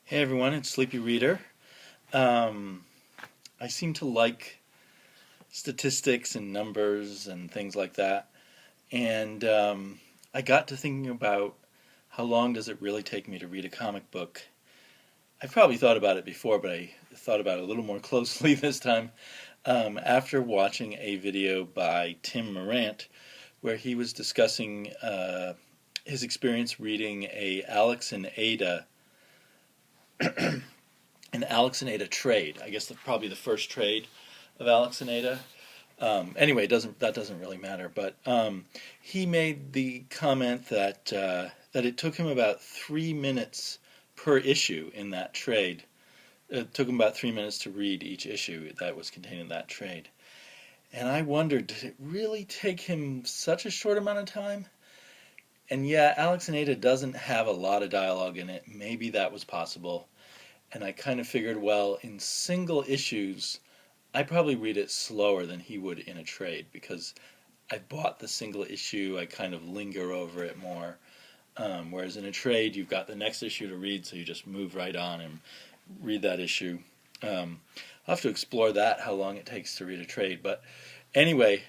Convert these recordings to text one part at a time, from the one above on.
Hey everyone, it's Sleepy Reader. Um, I seem to like statistics and numbers and things like that. And I got to thinking about how long does it really take me to read a comic book. I've probably thought about it before, but I thought about it a little more closely this time after watching a video by Tim Morant where he was discussing his experience reading an Alex and Ada trade. I guess probably the first trade of Alex and Ada. Anyway, that doesn't really matter. But he made the comment that it took him about 3 minutes per issue in that trade. It took him about 3 minutes to read each issue that was contained in that trade. And I wondered, did it really take him such a short amount of time? And yeah, Alex and Ada doesn't have a lot of dialogue in it. Maybe that was possible. And I kind of figured, well, in single issues, I probably read it slower than he would in a trade because I bought the single issue, I kind of linger over it more. Whereas in a trade, you've got the next issue to read, so you just move right on and read that issue. I'll have to explore that, how long it takes to read a trade. But anyway,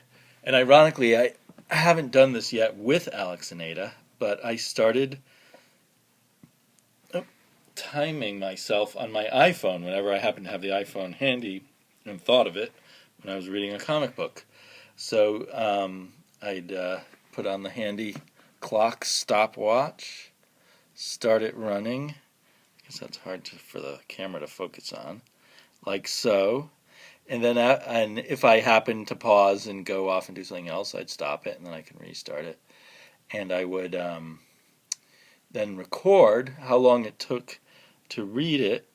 and ironically, I haven't done this yet with Alex and Ada, but I started timing myself on my iPhone whenever I happened to have the iPhone handy and thought of it when I was reading a comic book. So I'd put on the handy clock stopwatch, start it running. I guess that's hard for the camera to focus on, like so. And then and if I happen to pause and go off and do something else, I'd stop it and then I can restart it. And I would then record how long it took to read it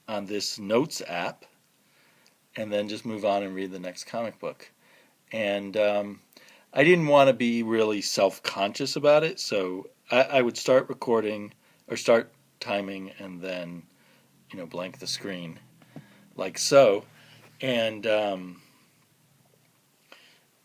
on this notes app, and then just move on and read the next comic book. And I didn't want to be really self-conscious about it, so I would start recording or start timing and then, blank the screen, like so. And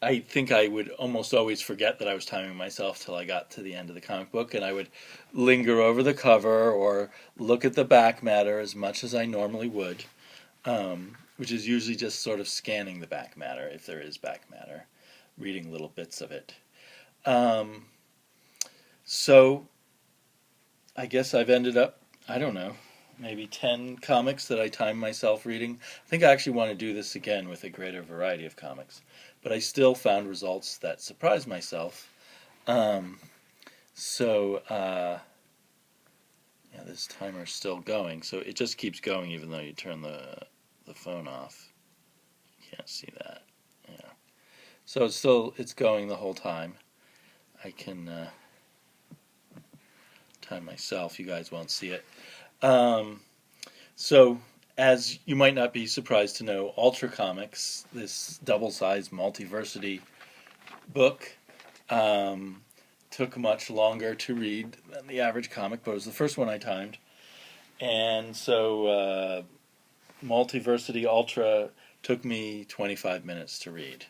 I think I would almost always forget that I was timing myself till I got to the end of the comic book, and I would linger over the cover or look at the back matter as much as I normally would, which is usually just sort of scanning the back matter, if there is back matter, reading little bits of it. So I guess I've ended up, I don't know, maybe 10 comics that I time myself reading. I think I actually want to do this again with a greater variety of comics. But I still found results that surprised myself. This timer's still going. So it just keeps going even though you turn the phone off. You can't see that. Yeah. So it's going the whole time. I can time myself. You guys won't see it. So, as you might not be surprised to know, Ultra Comics, this double-sized multiversity book, took much longer to read than the average comic, but it was the first one I timed. And so, Multiversity Ultra took me 25 minutes to read.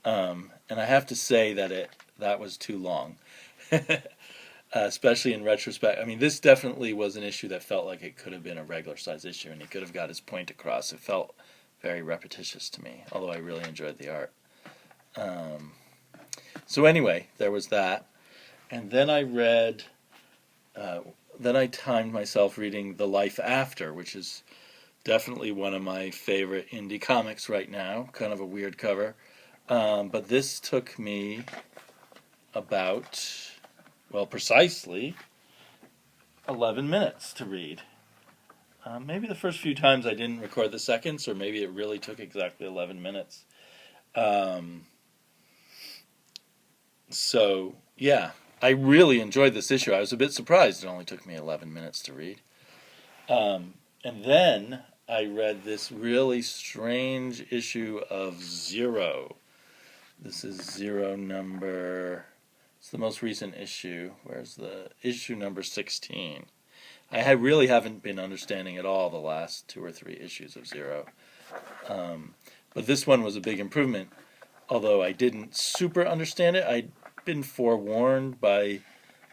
And I have to say that was too long. Especially in retrospect. I mean, this definitely was an issue that felt like it could have been a regular size issue, and he could have got his point across. It felt very repetitious to me, although I really enjoyed the art. So anyway, there was that. And then I timed myself reading The Life After, which is definitely one of my favorite indie comics right now. Kind of a weird cover. But this took me about, precisely 11 minutes to read. Maybe the first few times I didn't record the seconds, or maybe it really took exactly 11 minutes. So, yeah, I really enjoyed this issue. I was a bit surprised it only took me 11 minutes to read. And then I read this really strange issue of Zero. This is Zero number... It's the most recent issue. Where's the issue number 16? I really haven't been understanding at all the last 2 or 3 issues of Zero. But this one was a big improvement, although I didn't super understand it. I'd been forewarned by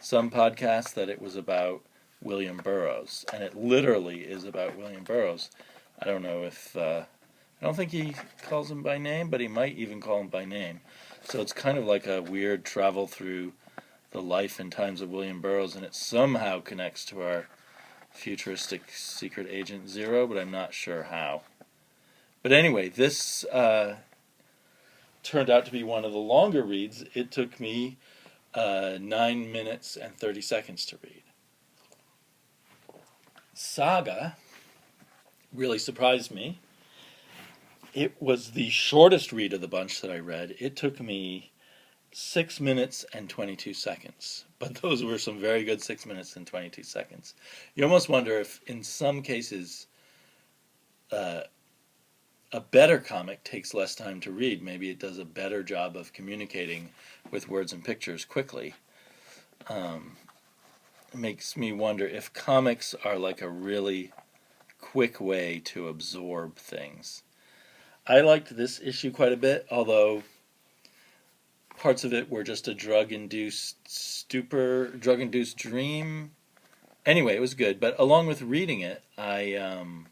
some podcasts that it was about William Burroughs, and it literally is about William Burroughs. I don't know if I don't think he calls him by name, but he might even call him by name. So it's kind of like a weird travel through the life and times of William Burroughs, and it somehow connects to our futuristic secret agent Zero, but I'm not sure how. But anyway, this turned out to be one of the longer reads. It took me 9 minutes and 30 seconds to read. Saga really surprised me. It was the shortest read of the bunch that I read. It took me 6 minutes and 22 seconds. But those were some very good 6 minutes and 22 seconds. You almost wonder if, in some cases, a better comic takes less time to read. Maybe it does a better job of communicating with words and pictures quickly. It makes me wonder if comics are like a really quick way to absorb things. I liked this issue quite a bit, although parts of it were just a drug-induced dream. Anyway, it was good, but along with reading it, I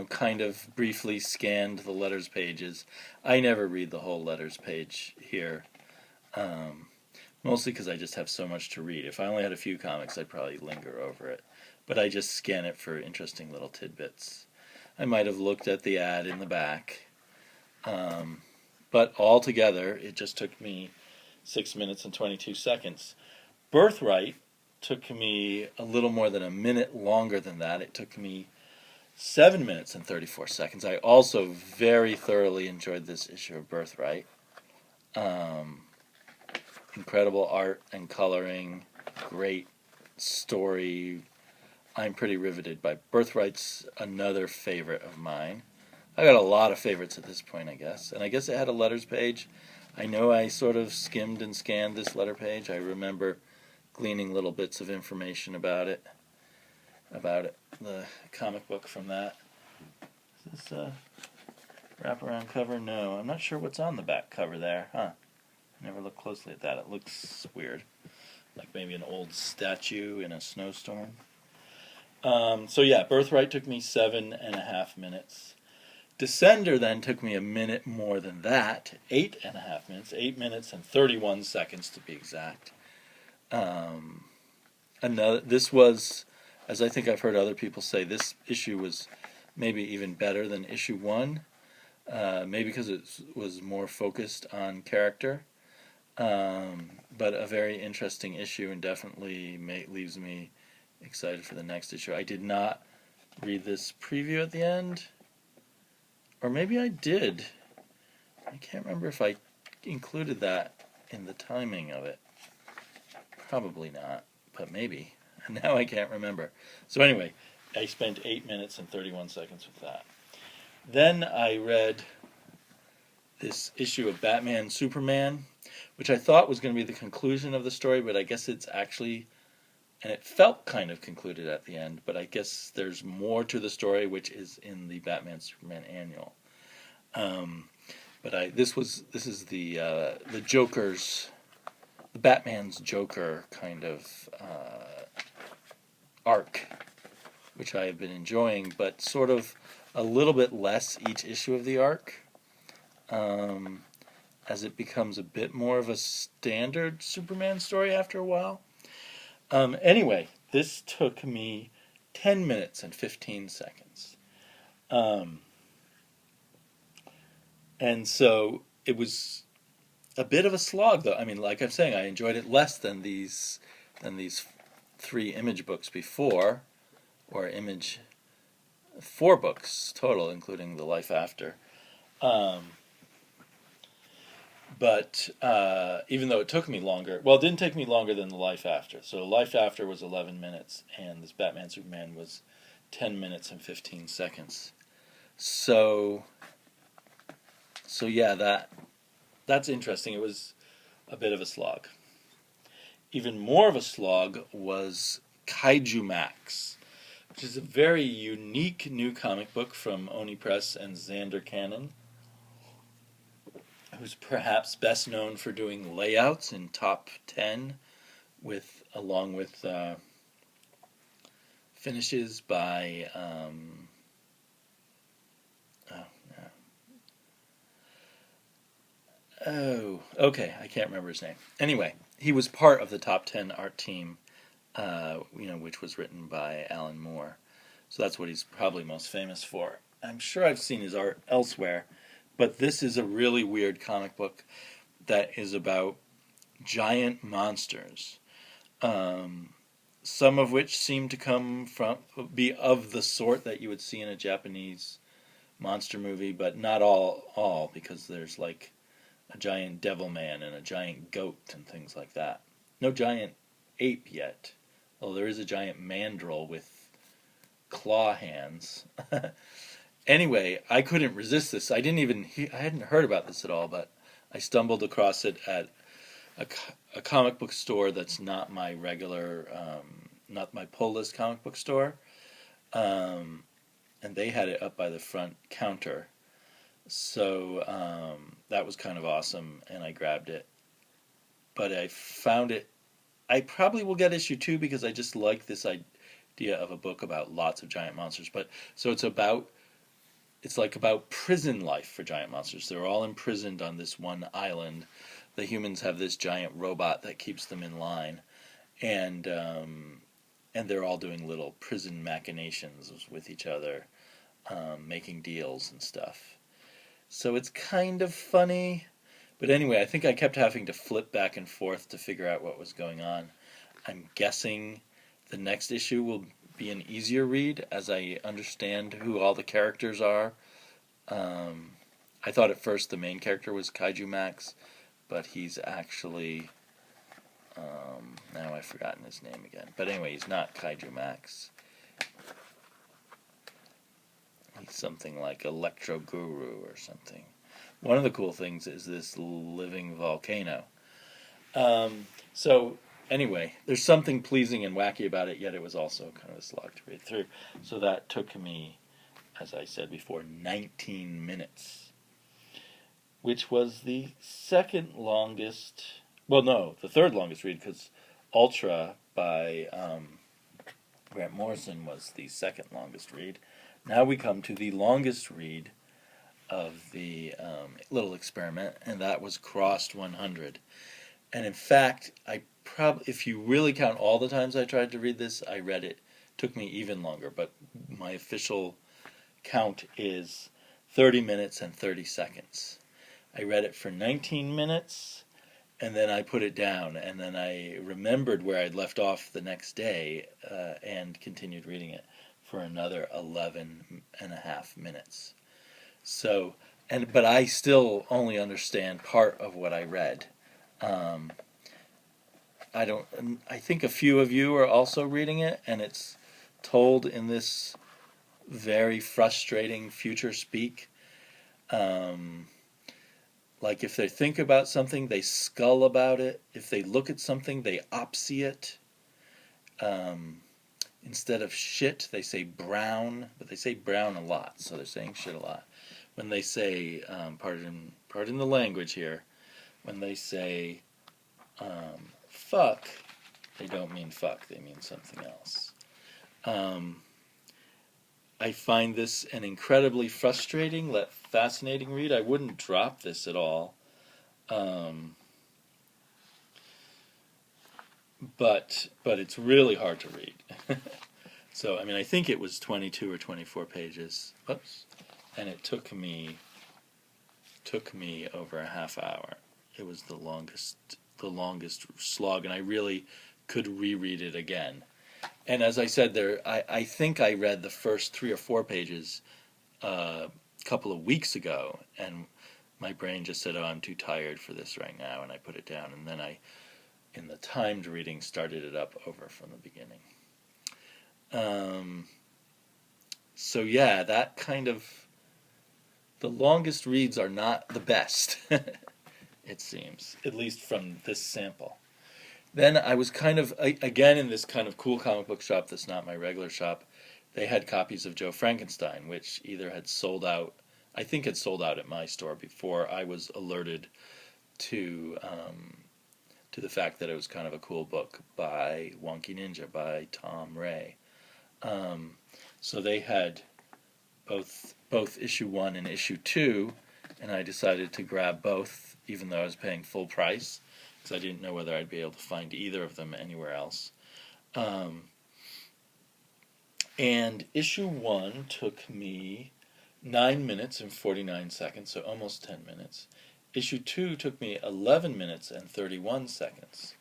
kind of briefly scanned the letters pages. I never read the whole letters page here, mostly because I just have so much to read. If I only had a few comics, I'd probably linger over it, but I just scan it for interesting little tidbits. I might have looked at the ad in the back, but altogether, it just took me 6 minutes and 22 seconds. Birthright took me a little more than a minute longer than that. It took me 7 minutes and 34 seconds. I also very thoroughly enjoyed this issue of Birthright. Incredible art and coloring, great story. I'm pretty riveted by Birthright's another favorite of mine. I got a lot of favorites at this point, I guess. And I guess it had a letters page. I know I sort of skimmed and scanned this letter page. I remember gleaning little bits of information about it, the comic book from that. Is this a wraparound cover? No, I'm not sure what's on the back cover there, huh? Never looked closely at that. It looks weird, like maybe an old statue in a snowstorm. So yeah, Birthright took me 7.5 minutes. Descender then took me a minute more than that, 8.5 minutes, 8 minutes and 31 seconds to be exact. This was, as I think I've heard other people say, this issue was maybe even better than issue 1, maybe because it was more focused on character, but a very interesting issue and definitely leaves me excited for the next issue. I did not read this preview at the end, or maybe I did. I can't remember if I included that in the timing of it. Probably not, but maybe. Now I can't remember. So anyway, I spent 8 minutes and 31 seconds with that. Then I read this issue of Batman Superman, which I thought was going to be the conclusion of the story, but I guess it's actually, and it felt kind of concluded at the end, but I guess there's more to the story, which is in the Batman Superman annual. But this is the Joker's, the Batman's Joker kind of arc, which I have been enjoying, but sort of a little bit less each issue of the arc, as it becomes a bit more of a standard Superman story after a while. Anyway, this took me 10 minutes and 15 seconds. And so it was a bit of a slog, though. I mean, like I'm saying, I enjoyed it less than these 3 Image books before, or Image 4 books total, including The Life After. But even though it took me longer, well, it didn't take me longer than The Life After. So Life After was 11 minutes, and this Batman Superman was 10 minutes and 15 seconds. So yeah, that's interesting. It was a bit of a slog. Even more of a slog was Kaiju Max, which is a very unique new comic book from Oni Press and Xander Cannon, who's perhaps best known for doing layouts in Top 10 along with finishes by oh no. Oh, okay, I can't remember his name. Anyway, he was part of the top 10 art team, which was written by Alan Moore. So that's what he's probably most famous for. I'm sure I've seen his art elsewhere, but this is a really weird comic book that is about giant monsters. Some of which seem to be of the sort that you would see in a Japanese monster movie, but not all, because there's like a giant devil man and a giant goat and things like that. No giant ape yet, although there is a giant mandrill with claw hands. Anyway, I couldn't resist this. I hadn't heard about this at all, but I stumbled across it at a comic book store that's not my regular, not my pull list comic book store, and they had it up by the front counter. So that was kind of awesome, and I grabbed it. But I found it. I probably will get issue 2 because I just like this idea of a book about lots of giant monsters. But so it's like about prison life for giant monsters. They're all imprisoned on this one island. The humans have this giant robot that keeps them in line, and they're all doing little prison machinations with each other, making deals and stuff. So it's kind of funny, but anyway, I think I kept having to flip back and forth to figure out what was going on. I'm guessing the next issue will be an easier read as I understand who all the characters are. I thought at first the main character was Kaiju Max, but he's actually, now I've forgotten his name again. But anyway, he's not Kaiju Max. He's something like Electro Guru or something. One of the cool things is this living volcano. So anyway, there's something pleasing and wacky about it, yet it was also kind of a slog to read through. So that took me, as I said before, 19 minutes, which was the second longest, well, no, the third longest read, because Ultra by Grant Morrison was the second longest read. Now we come to the longest read of the little experiment, and that was Crossed 100. And in fact, if you really count all the times I tried to read this, I read it. It took me even longer, but my official count is 30 minutes and 30 seconds. I read it for 19 minutes, and then I put it down, and then I remembered where I'd left off the next day and continued reading it for another 11 and a half minutes. So, but I still only understand part of what I read. I think a few of you are also reading it, and it's told in this very frustrating future speak. Like if they think about something, they skull about it. If they look at something, they opsy it. Instead of shit, they say brown, but they say brown a lot, so they're saying shit a lot. When they say, pardon the language here, when they say fuck, they don't mean fuck, they mean something else. I find this an incredibly frustrating, yet fascinating read. I wouldn't drop this at all. But it's really hard to read. So, I mean, I think it was 22 or 24 pages. Oops. And it took me over a half hour. It was the longest slog, and I really could reread it again. And as I said there, I think I read the first 3 or 4 pages a couple of weeks ago, and my brain just said, oh, I'm too tired for this right now, and I put it down. And then I, in the timed reading, started it up over from the beginning. So yeah, that kind of, the longest reads are not the best, it seems, at least from this sample. Then I was kind of, again, in this kind of cool comic book shop that's not my regular shop. They had copies of Joe Frankenstein, which either had sold out, I think had sold out at my store before I was alerted to the fact that it was kind of a cool book by Wonky Ninja, by Tom Ray. So they had both issue 1 and issue 2, and I decided to grab both, even though I was paying full price, because I didn't know whether I'd be able to find either of them anywhere else. And issue 1 took me 9 minutes and 49 seconds, so almost 10 minutes. Issue 2 took me 11 minutes and 31 seconds.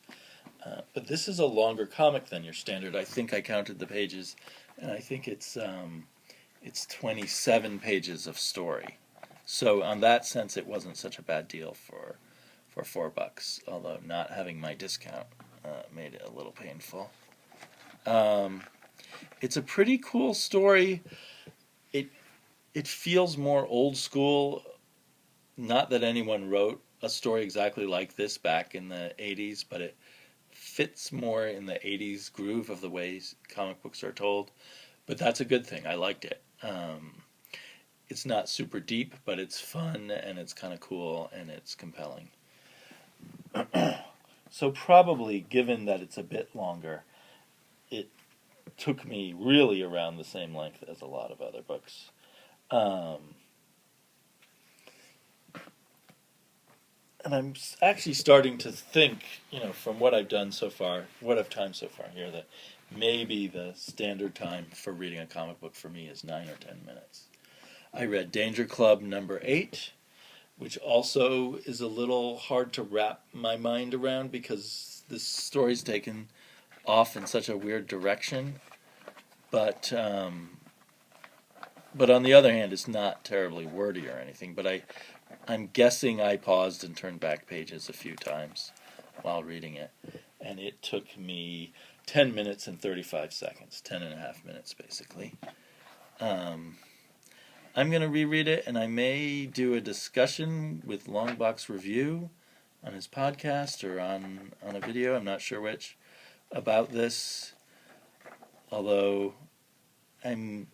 But this is a longer comic than your standard. I think I counted the pages, and I think it's 27 pages of story. So on that sense, it wasn't such a bad deal for $4. Although not having my discount made it a little painful. It's a pretty cool story. It feels more old school. Not that anyone wrote a story exactly like this back in the 80s, but it fits more in the 80s groove of the ways comic books are told. But that's a good thing. I liked it. It's not super deep, but it's fun, and it's kind of cool, and it's compelling. So probably, given that it's a bit longer, it took me really around the same length as a lot of other books. And I'm actually starting to think, from what I've done so far, what I've timed so far here, that maybe the standard time for reading a comic book for me is 9 or 10 minutes. I read Danger Club number 8, which also is a little hard to wrap my mind around because this story's taken off in such a weird direction. But on the other hand, it's not terribly wordy or anything. But I'm guessing I paused and turned back pages a few times while reading it. And it took me 10 minutes and 35 seconds, 10 and a half minutes basically. I'm going to reread it, and I may do a discussion with Longbox Review on his podcast or on a video, I'm not sure which, about this. Although I'm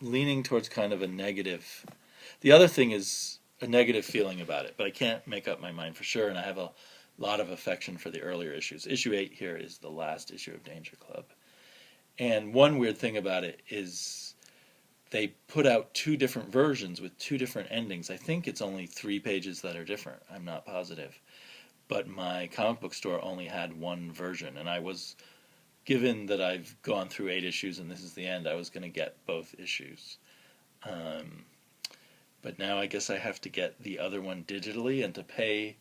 leaning towards kind of a negative. The other thing is a negative feeling about it, but I can't make up my mind for sure, and I have a lot of affection for the earlier issues. Issue 8 here is the last issue of Danger Club. And one weird thing about it is they put out 2 different versions with 2 different endings. I think it's only 3 pages that are different. I'm not positive. But my comic book store only had 1 version, and I was, given that I've gone through 8 issues and this is the end, I was going to get both issues. But now I guess I have to get the other one digitally, and to pay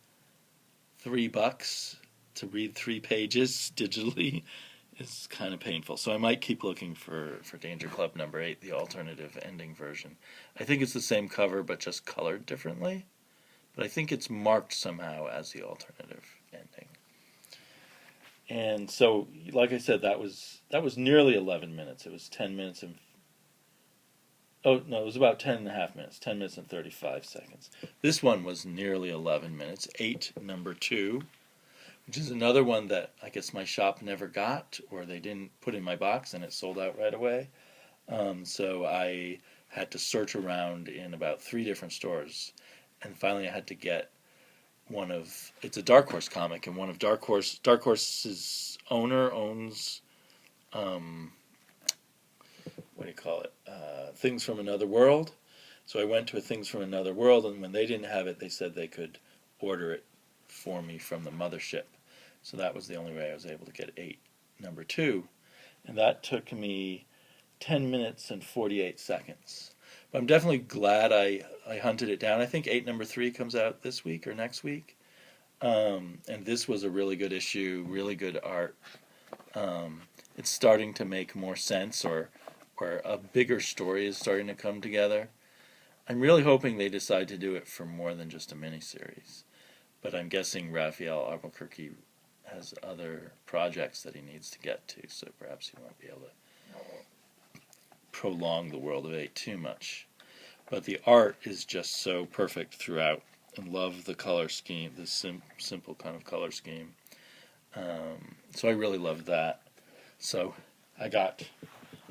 $3 to read 3 pages digitally is kind of painful. So I might keep looking for Danger Club number 8, the alternative ending version. I think it's the same cover but just colored differently. But I think it's marked somehow as the alternative ending. And so, like I said, that was nearly 11 minutes. It was 10 minutes and... Oh, no, it was about 10 and a half minutes. 10 minutes and 35 seconds. This one was nearly 11 minutes. 8, number 2. Which is another one that I guess my shop never got, or they didn't put in my box and it sold out right away. So I had to search around in about 3 different stores, and finally I had to get it's a Dark Horse comic, and one of Dark Horse's owner owns, what do you call it, Things from Another World. So I went to a Things from Another World, and when they didn't have it, they said they could order it for me from the mothership. So that was the only way I was able to get 8, number 2. And that took me 10 minutes and 48 seconds. But I'm definitely glad I hunted it down. I think 8, number 3 comes out this week or next week. And this was a really good issue, really good art. It's starting to make more sense, or a bigger story is starting to come together. I'm really hoping they decide to do it for more than just a miniseries. But I'm guessing Raphael Albuquerque has other projects that he needs to get to, so perhaps he won't be able to prolong the World of 8 too much. But the art is just so perfect throughout. I love the color scheme, the simple kind of color scheme. So I really loved that. So I got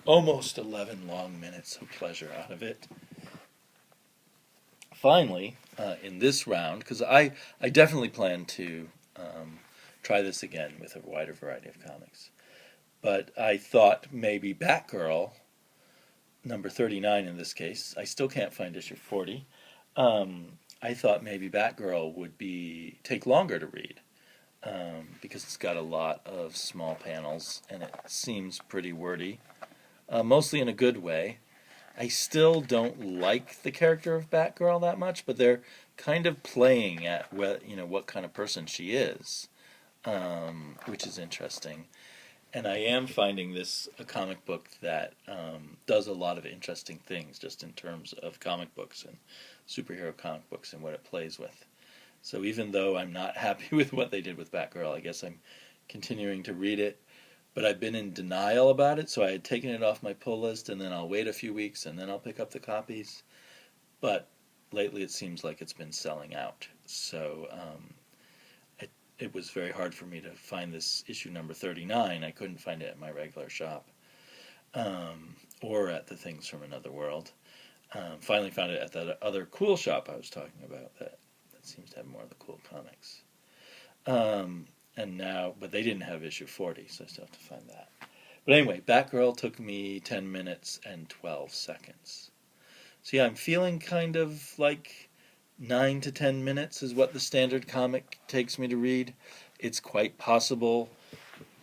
almost 11 long minutes of pleasure out of it. Finally, in this round, because I definitely plan to try this again with a wider variety of comics, But I thought maybe Batgirl, number 39 in this case, I still can't find issue 40. I thought maybe Batgirl would take longer to read, because it's got a lot of small panels and it seems pretty wordy, mostly in a good way. I still don't like the character of Batgirl that much, but they're kind of playing at what kind of person she is, which is interesting. And I am finding this a comic book that does a lot of interesting things just in terms of comic books and superhero comic books and what it plays with. So even though I'm not happy with what they did with Batgirl, I guess I'm continuing to read it. But I've been in denial about it, so I had taken it off my pull list, and then I'll wait a few weeks, and then I'll pick up the copies. But lately it seems like it's been selling out. So it was very hard for me to find this issue number 39. I couldn't find it at my regular shop, or at the Things from Another World. Finally found it at that other cool shop I was talking about that seems to have more of the cool comics. But they didn't have issue 40, so I still have to find that. But anyway, Batgirl took me 10 minutes and 12 seconds. So yeah, I'm feeling kind of like 9 to 10 minutes is what the standard comic takes me to read. It's quite possible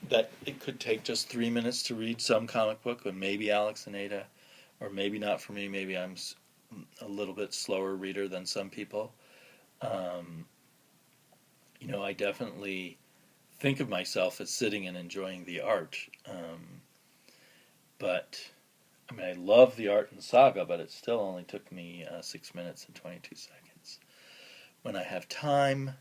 that it could take just 3 minutes to read some comic book, or maybe Alex and Ada, or maybe not for me. Maybe I'm a little bit slower reader than some people. I definitely think of myself as sitting and enjoying the art. But, I love the art in Saga, but it still only took me 6 minutes and 22 seconds. When I have time,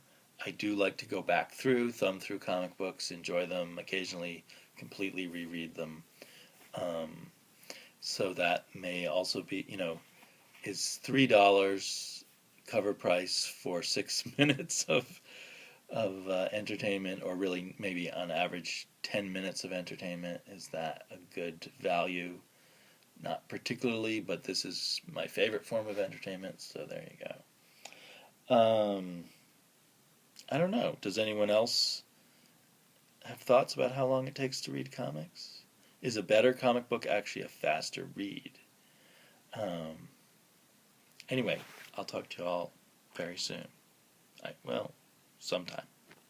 I do like to go back thumb through comic books, enjoy them, occasionally completely reread them. So that may also be, is $3 cover price for 6 minutes of entertainment, or really maybe on average 10 minutes of entertainment. Is that a good value? Not particularly, but this is my favorite form of entertainment, so there you go. I don't know. Does anyone else have thoughts about how long it takes to read comics? Is a better comic book actually a faster read? Anyway, I'll talk to you all very soon. Sometime.